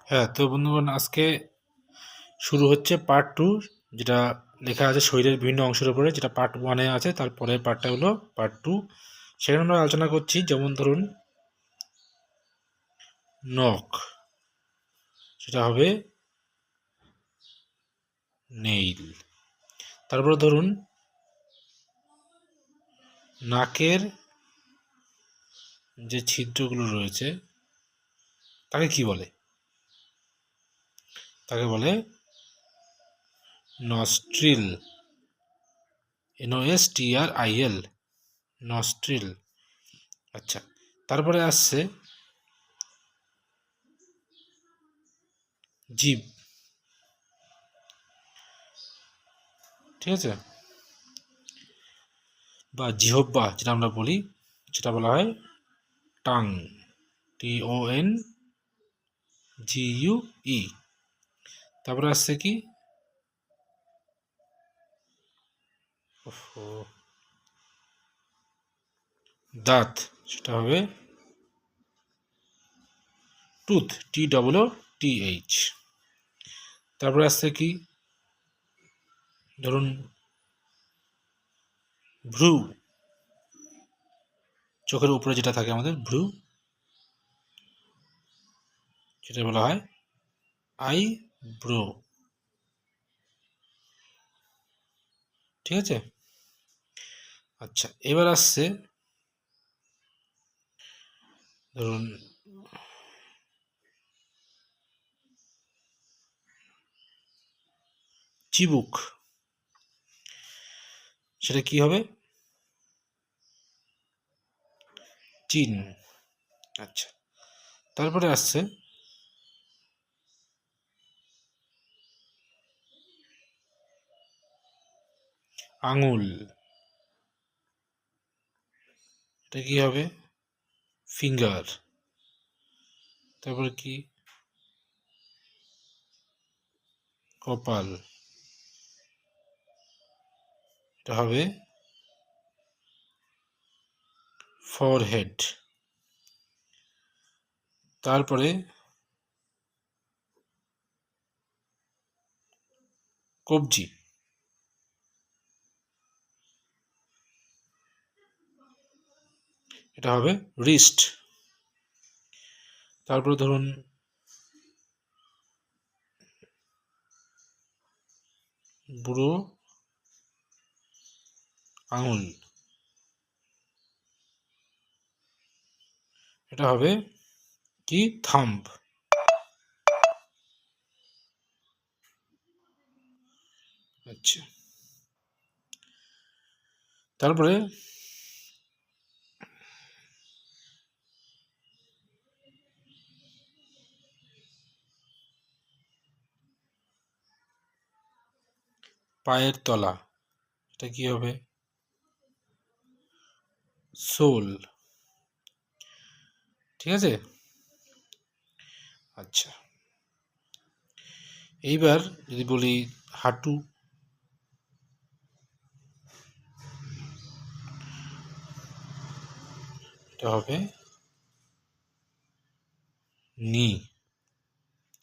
হ্যাঁ, তো বন্ধুগণ আজকে শুরু হচ্ছে পার্ট 2, যেটা লেখা আছে শরীরের বিভিন্ন অংশের উপরে, যেটা পার্ট 1-এ আছে। তারপরের পার্টটা হলো পার্ট 2। সেখানে আমরা আলোচনা করছি, যেমন ধরুন নখ, সেটা হবে নেইল। তারপরে ধরুন নাকের যে ছিদ্রগুলো রয়েছে তাকে কি বলে? তাকে বলে নস্ট্রিল, NOSTRIL, নস্ট্রিল। আচ্ছা, তারপরে আসছে জিভ, ঠিক আছে, বা জিহ্বা যেটা আমরা বলি, সেটা বলা হয় টাং, TONGUE। তারপরে আসছে কি দাঁত, সেটা হবে টুথ, TOOTH। তারপরে আসছে কি, ধরুন ভ্রু, চোখের উপরে যেটা থাকে আমাদের ভ্রু, সেটা বলা হয় আইব্রো, ঠিক আছে। আচ্ছা, এবার আসছে ধরুন চিবুক, সেটা কি হবে? চিন। আচ্ছা, তারপরে আসছে আঙুল, এটা কি হবে? ফিঙ্গার। তারপরে কি? কপাল, এটা হবে ফরহেড। তারপরে কবজি, এটা হবে রিস্ট। তারপরে ধরুন বুড়ো আঙুল, এটা হবে কি? থাম্ব। আচ্ছা, তারপরে পায়ের তলা, এটা কি হবে? সোল, ঠিক আছে। আচ্ছা, এইবার যদি বলি হাঁটু, এটা হবে নি,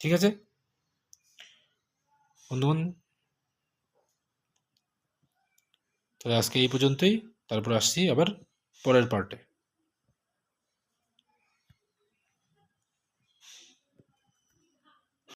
ঠিক আছে বন্ধুগণ। তাহলে আজকে এই পর্যন্তই, তারপর আসছি আবার পরের পার্টে।